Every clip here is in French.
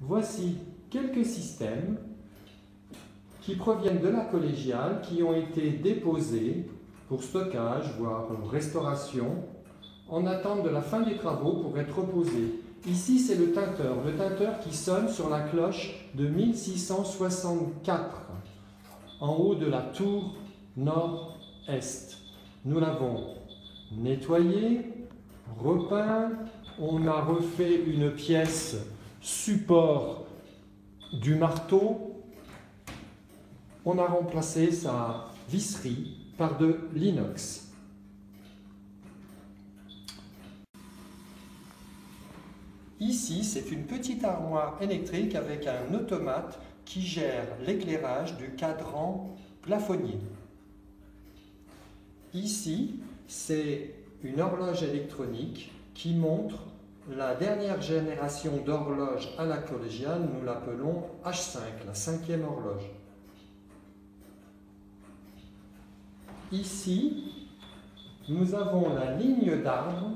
Voici quelques systèmes qui proviennent de la collégiale, qui ont été déposés pour stockage, voire restauration, en attente de la fin des travaux pour être reposés. Ici, c'est le tinteur qui sonne sur la cloche de 1664, en haut de la tour nord-est. Nous l'avons nettoyé, repeint, on a refait une pièce support du marteau, on a remplacé sa visserie par de l'inox. Ici, c'est une petite armoire électrique avec un automate qui gère l'éclairage du cadran plafonnier. Ici, c'est une horloge électronique qui montre la dernière génération d'horloge à la collégiale. Nous l'appelons H5, la 5e horloge. Ici, nous avons la ligne d'arbre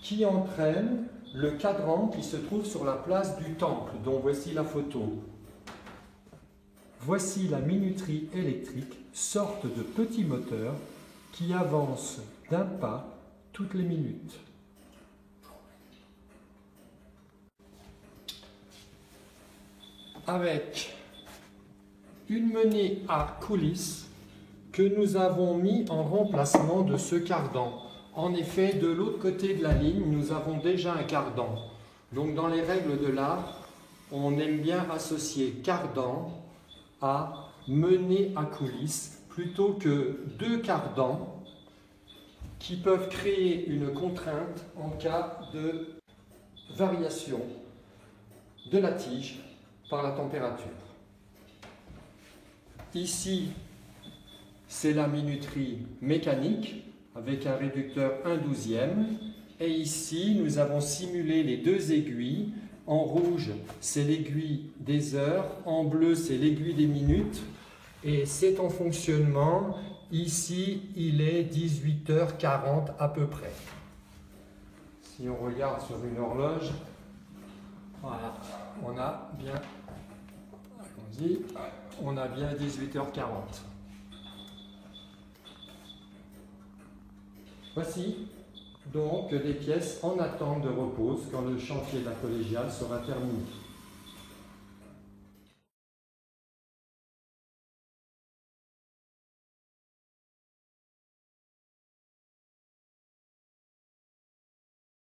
qui entraîne le cadran qui se trouve sur la place du temple, dont voici la photo. Voici la minuterie électrique, sorte de petit moteur qui avance d'un pas toutes les minutes. Avec une menée à coulisses que nous avons mis en remplacement de ce cardan. En effet, de l'autre côté de la ligne, nous avons déjà un cardan. Donc dans les règles de l'art, on aime bien associer cardan à menée à coulisses plutôt que deux cardans qui peuvent créer une contrainte en cas de variation de la tige par la température. Ici, c'est la minuterie mécanique avec un réducteur 1/12e. Et ici, nous avons simulé les deux aiguilles. En rouge, c'est l'aiguille des heures. En bleu, c'est l'aiguille des minutes. Et c'est en fonctionnement. Ici, il est 18h40 à peu près. Si on regarde sur une horloge, voilà, on a bien 18h40. Voici donc des pièces en attente de repose quand le chantier de la collégiale sera terminé.